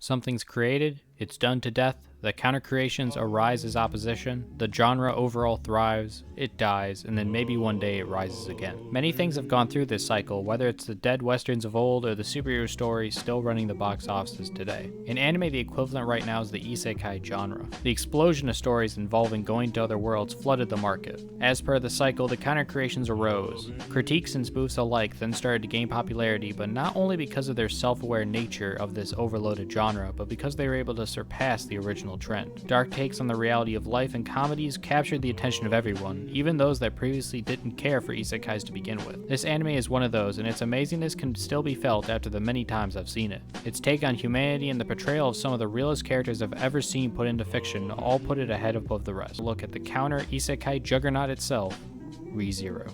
Something's created, it's done to death, the counter-creations arise as opposition, the genre overall thrives, it dies, and then maybe one day it rises again. Many things have gone through this cycle, whether it's the dead westerns of old or the superhero story still running the box offices today. In anime, the equivalent right now is the isekai genre. The explosion of stories involving going to other worlds flooded the market. As per the cycle, the counter-creations arose. Critiques and spoofs alike then started to gain popularity, but not only because of their self-aware nature of this overloaded genre, but because they were able to surpass the original trend. Dark takes on the reality of life and comedies captured the attention of everyone, even those that previously didn't care for isekais to begin with. This anime is one of those, and its amazingness can still be felt after the many times I've seen it. Its take on humanity and the portrayal of some of the realest characters I've ever seen put into fiction all put it ahead above the rest. Look at the counter isekai juggernaut itself, Re:Zero.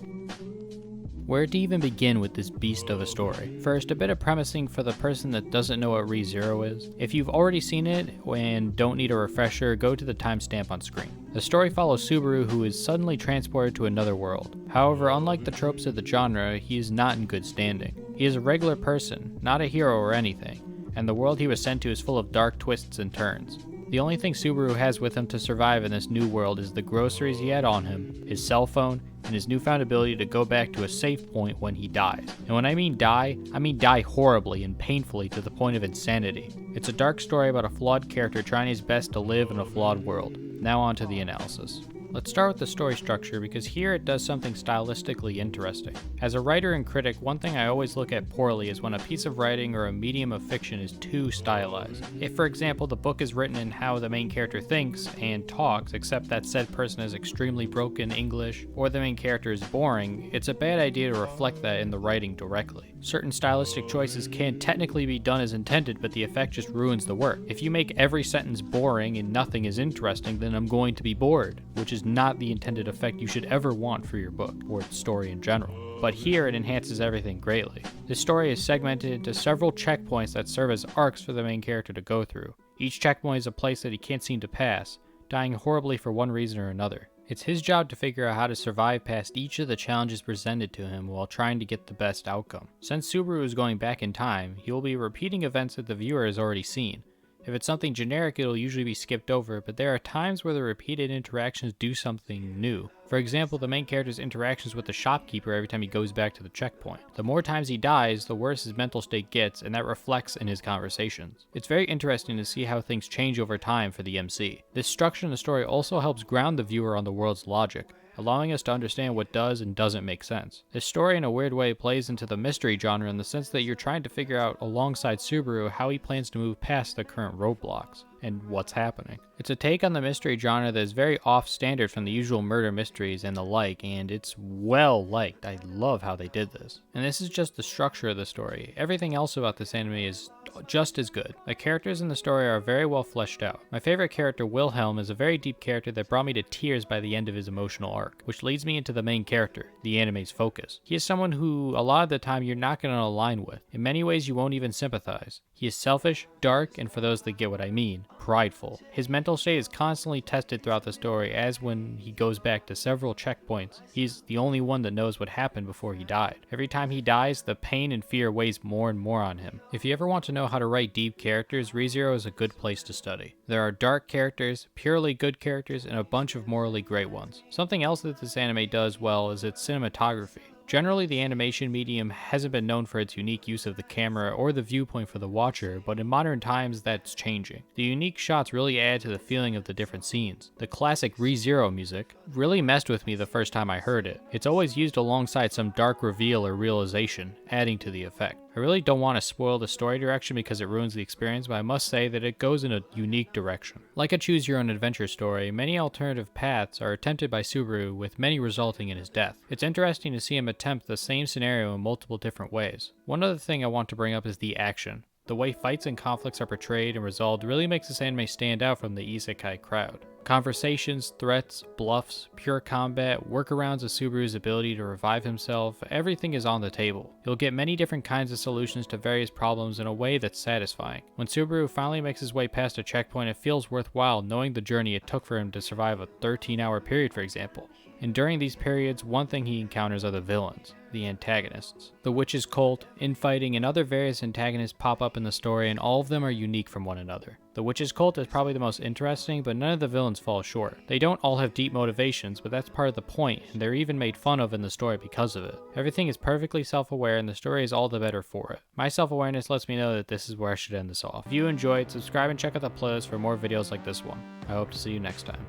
Where to even begin with this beast of a story? First, a bit of premising for the person that doesn't know what Re:Zero is. If you've already seen it and don't need a refresher, go to the timestamp on screen. The story follows Subaru, who is suddenly transported to another world. However, unlike the tropes of the genre, he is not in good standing. He is a regular person, not a hero or anything, and the world he was sent to is full of dark twists and turns. The only thing Subaru has with him to survive in this new world is the groceries he had on him, his cell phone, and his newfound ability to go back to a safe point when he dies. And when I mean die horribly and painfully to the point of insanity. It's a dark story about a flawed character trying his best to live in a flawed world. Now on to the analysis. Let's start with the story structure, because here it does something stylistically interesting. As a writer and critic, one thing I always look at poorly is when a piece of writing or a medium of fiction is too stylized. If, for example, the book is written in how the main character thinks and talks, except that said person has extremely broken English, or the main character is boring, it's a bad idea to reflect that in the writing directly. Certain stylistic choices can technically be done as intended, but the effect just ruins the work. If you make every sentence boring and nothing is interesting, then I'm going to be bored, which is not the intended effect you should ever want for your book, or its story in general. But here it enhances everything greatly. This story is segmented into several checkpoints that serve as arcs for the main character to go through. Each checkpoint is a place that he can't seem to pass, dying horribly for one reason or another. It's his job to figure out how to survive past each of the challenges presented to him while trying to get the best outcome. Since Subaru is going back in time, he will be repeating events that the viewer has already seen. If it's something generic, it'll usually be skipped over, but there are times where the repeated interactions do something new. For example, the main character's interactions with the shopkeeper every time he goes back to the checkpoint. The more times he dies, the worse his mental state gets, and that reflects in his conversations. It's very interesting to see how things change over time for the MC. This structure in the story also helps ground the viewer on the world's logic, allowing us to understand what does and doesn't make sense. This story in a weird way plays into the mystery genre in the sense that you're trying to figure out alongside Subaru how he plans to move past the current roadblocks and what's happening. It's a take on the mystery genre that is very off-standard from the usual murder mysteries and the like, and it's well liked. I love how they did this. And this is just the structure of the story. Everything else about this anime is just as good. The characters in the story are very well fleshed out. My favorite character, Wilhelm, is a very deep character that brought me to tears by the end of his emotional arc, which leads me into the main character, the anime's focus. He is someone who, a lot of the time, you're not going to align with. In many ways, you won't even sympathize. He is selfish, dark, and for those that get what I mean, prideful. His mental state is constantly tested throughout the story, as when he goes back to several checkpoints, he's the only one that knows what happened before he died. Every time he dies, the pain and fear weighs more and more on him. If you ever want to know how to write deep characters, Re:Zero is a good place to study. There are dark characters, purely good characters, and a bunch of morally great ones. Something else that this anime does well is its cinematography. Generally, the animation medium hasn't been known for its unique use of the camera or the viewpoint for the watcher, but in modern times that's changing. The unique shots really add to the feeling of the different scenes. The classic Re:Zero music really messed with me the first time I heard it. It's always used alongside some dark reveal or realization, adding to the effect. I really don't want to spoil the story direction because it ruins the experience, but I must say that it goes in a unique direction. Like a choose-your-own-adventure story, many alternative paths are attempted by Subaru, with many resulting in his death. It's interesting to see him attempt the same scenario in multiple different ways. One other thing I want to bring up is the action. The way fights and conflicts are portrayed and resolved really makes this anime stand out from the isekai crowd. Conversations, threats, bluffs, pure combat, workarounds of Subaru's ability to revive himself, everything is on the table. You'll get many different kinds of solutions to various problems in a way that's satisfying. When Subaru finally makes his way past a checkpoint, it feels worthwhile knowing the journey it took for him to survive a 13-hour period, for example. And during these periods, one thing he encounters are the villains, the antagonists. The witch's cult, infighting, and other various antagonists pop up in the story, and all of them are unique from one another. The witch's cult is probably the most interesting, but none of the villains fall short. They don't all have deep motivations, but that's part of the point, and they're even made fun of in the story because of it. Everything is perfectly self-aware, and the story is all the better for it. My self-awareness lets me know that this is where I should end this off. If you enjoyed, subscribe and check out the playlist for more videos like this one. I hope to see you next time.